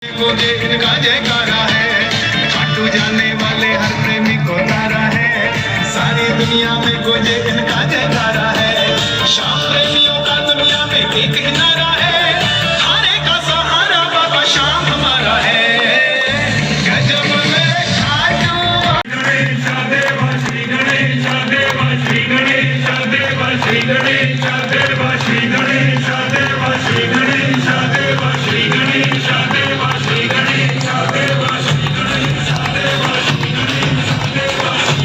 मुझे इनका जयकारा है, खाटू जाने वाले हर प्रेमी को तारा है, सारी दुनिया में मुझे इनका जयकारा है, शाम प्रेमियों का दुनिया में एक ही नारा है, खाने का सहारा बाबा शाम हमारा है, गजब में खाटू। गणेश देवा श्री गणेश देवा श्री गणेश देवा श्री गणेश देवा श्री गणेश देवा श्री गणेश देवा श्री गणेश देवा श्री गणेश देवा श्री गणेश देवा श्री गणेश देवा श्री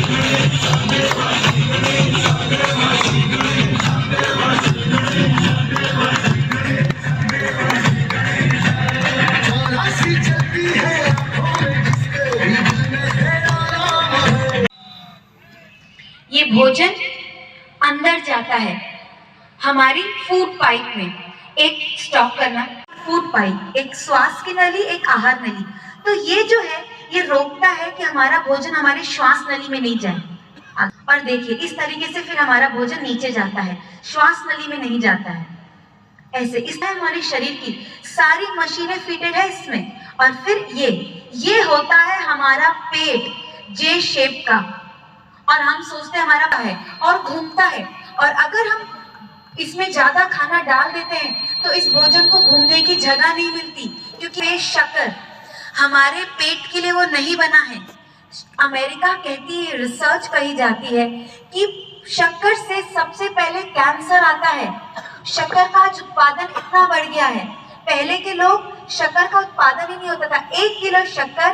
गणेश देवा श्री गणेश देवा श्री गणेश देवा श्री गणेश देवा श्री गणेश चलती है। ये भोजन अंदर जाता है हमारी फूड पाइप में, एक स्टॉप करना फूड पाइप, एक श्वास की नली, एक आहार नली। तो ये जो है ये रोकता है कि हमारा भोजन हमारी श्वास नली में नहीं जाए। और देखिए इस तरीके से फिर हमारा भोजन नीचे जाता है, श्वास नली में नहीं जाता है। ऐसे इसमें हमारे शरीर की सारी मशीनें फिटेड है इसमें। और फिर ये होता है हमारा पेट जे शेप का, और हम सोचते हैं हमारा है और घूमता है। और अगर हम इसमें ज्यादा खाना डाल देते हैं तो इस भोजन को घूमने की जगह नहीं मिलती, क्योंकि शक्कर हमारे पेट के लिए वो नहीं बना है। अमेरिका कहती है, रिसर्च कही जाती है कि शक्कर से सबसे पहले कैंसर आता है। शक्कर का आज उत्पादन इतना बढ़ गया है, पहले के लोग शक्कर का उत्पादन ही नहीं होता था। 1 किलो शक्कर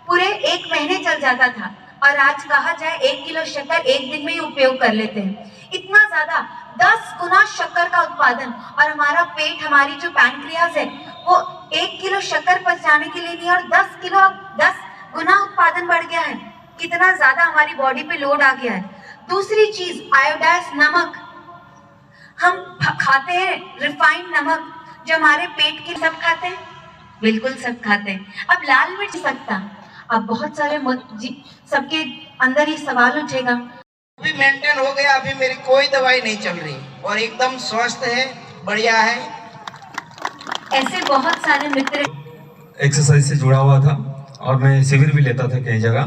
पूरे 1 महीने चल जाता था, और आज कहा जाए 1 किलो शक्कर 1 दिन में ही उपयोग कर लेते हैं। इतना ज्यादा 10 गुना शक्कर का उत्पादन। और हमारा पेट, हमारी जो पैनक्रियाज है, वो 1 किलो शक्कर पचाने के लिए नहीं, और 10 गुना उत्पादन बढ़ गया है। कितना ज्यादा हमारी बॉडी पे लोड आ गया है। दूसरी चीज आयोडाइज नमक, हम खाते हैं रिफाइंड नमक, जो हमारे पेट के सब खाते हैं, बिल्कुल सब खाते हैं। अब लाल मिर्च सकता, अब बहुत सारे सबके अंदर ये सवाल उठेगा। अभी मेंटेन हो गया, अभी मेरी कोई दवाई नहीं चल रही और एकदम स्वस्थ है, बढ़िया है। ऐसे बहुत सारे मित्र एक्सरसाइज से जुड़ा हुआ था और मैं शिविर भी लेता था कई जगह,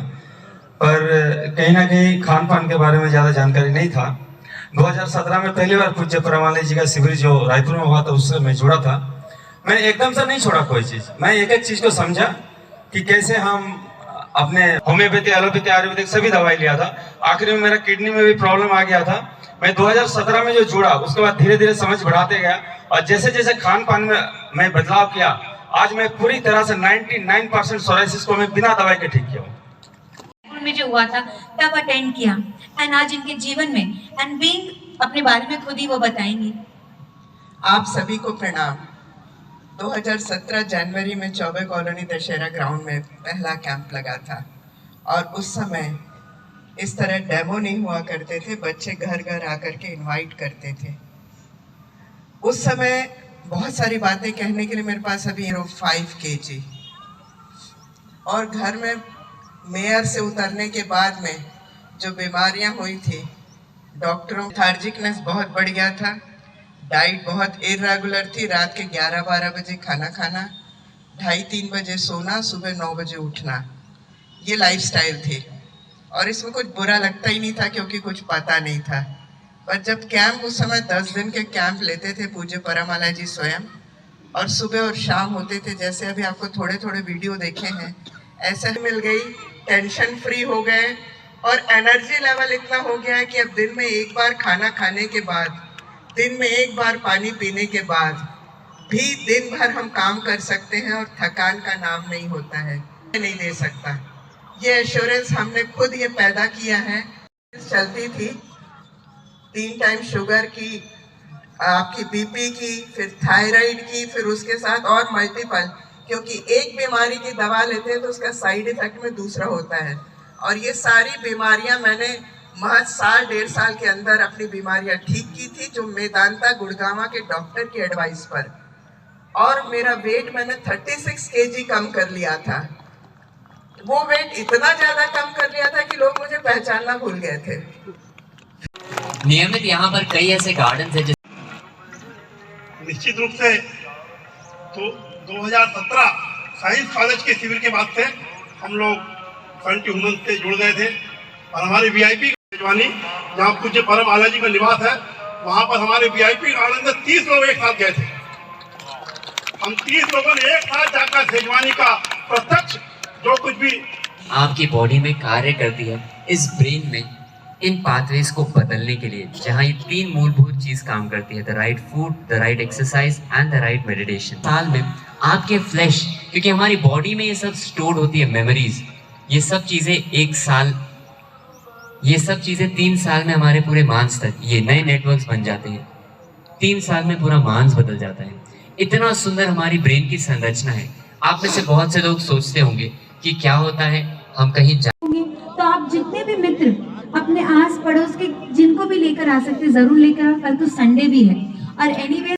पर कहीं ना कहीं खान पान के बारे में ज़्यादा जानकारी नहीं था। 2017 में पहली बार पूज्य परमानंद जी का शिविर जो रायपुर में हुआ था उससे मैं जुड़ा था। मैं एकदम से नहीं छोड़ा कोई चीज़, मैं एक एक चीज़ को समझा कि कैसे हम अपने होम्योपैथी, एलोपैथी, आयुर्वेदिक सभी दवाई लिया था। आखिर में मेरा किडनी में भी प्रॉब्लम आ गया था। मैं 2017 में जो जुड़ा उसके बाद धीरे धीरे समझ बढ़ाते गया, और जैसे जैसे खान पान में मैं बदलाव किया, आज मैं पूरी तरह से 99% सोराइसिस को मैं बिना दवाई के ठीक किया हूँ। में जो हुआ था तब अटेंड किया, एंड आज इनके जीवन में एंड बीइंग अपने बारे में खुद ही वो बताएंगी। आप सभी को प्रणाम। 2017 जनवरी में चौबे कॉलोनी दशहरा ग्राउंड में पहला कैंप लगा था, और उस समय इस तरह डेमो नहीं हुआ करते थे, बच्चे घर घर आकर के इनवाइट करते थे। उस समय बहुत सारी बातें कहने के लिए मेरे पास अभी 5 kg, और घर में मेयर से उतरने के बाद में जो बीमारियां हुई थी, डॉक्टरों थार्जिकनेस बहुत बढ़ गया था, डाइट बहुत इरेगुलर थी, रात के 11-12 बजे खाना खाना, 2:30-3 बजे सोना, सुबह 9 बजे उठना, ये लाइफस्टाइल थी। और इसमें कुछ बुरा लगता ही नहीं था क्योंकि कुछ पता नहीं था। पर जब कैंप, उस समय 10 दिन के कैंप लेते थे पूज्य परमाला जी स्वयं, और सुबह और शाम होते थे, जैसे अभी आपको थोड़े थोड़े वीडियो देखे हैं, ऐसे मिल गई, टेंशन फ्री हो गए, और एनर्जी लेवल इतना हो गया है कि अब दिन में एक बार खाना खाने के बाद, दिन में एक बार पानी पीने के बाद भी दिन भर हम काम कर सकते हैं, और थकान का नाम नहीं होता है, नहीं दे सकता। ये एश्योरेंस हमने खुद ये पैदा किया है। चलती थी 3 टाइम शुगर की, आपकी बीपी की, फिर थायराइड की, फिर उसके साथ और मल्टीपल, क्योंकि एक बीमारी की दवा लेते हैं तो उसका साइड इफेक्ट में दूसरा होता है। और ये सारी बीमारियां मैंने महज 1.5 साल के अंदर अपनी बीमारियां ठीक की थी, जो मेदांता गुड़गावा के डॉक्टर की एडवाइस पर। और मेरा वेट मैंने 36 kg कम कर लिया था। वो वेट इतना ज्यादा कम कर लिया था कि लोग मुझे पहचानना भूल गए थे। नियमित यहाँ पर कई ऐसे गार्डन है। निश्चित रूप से तो 2017 साइंस कॉलेज के शिविर के बाद से हम लोग फ्रंट ह्यूमन से जुड़ गए थे और हमारे वीआईपी मेजबानी जहाँ पूज्य परम आला जी का निवास है वहाँ पर हमारे वीआईपी गार्डन से 30 लोग एक साथ गए थे। हम 30 लोगों ने एक साथ जाकर सेजवानी का प्रत्यक्ष जो कुछ भी आपकी बॉडी में कार्य करती है इस ब्रेन में इन पाथवेज को बदलने के लिए, जहाँ ये 3 मूलभूत चीज काम करती है, the right food, the right exercise and the right meditation. साल में आपके फ्लैश, क्योंकि हमारी बॉडी में ये सब स्टोर होती है मेमोरीज, ये सब चीजें 1 साल, ये सब चीजें 3 साल में हमारे पूरे मांस तक ये नए नेटवर्क्स बन जाते हैं। 3 साल में पूरा मांस बदल जाता है। इतना सुंदर हमारी ब्रेन की संरचना है। आप में से बहुत से लोग सोचते होंगे कि क्या होता है, हम कहीं तो आप जितने भी मित्र अपने आस पड़ोस के जिनको भी लेकर आ सकते जरूर लेकर आओ। कल तो संडे भी है और एनीवे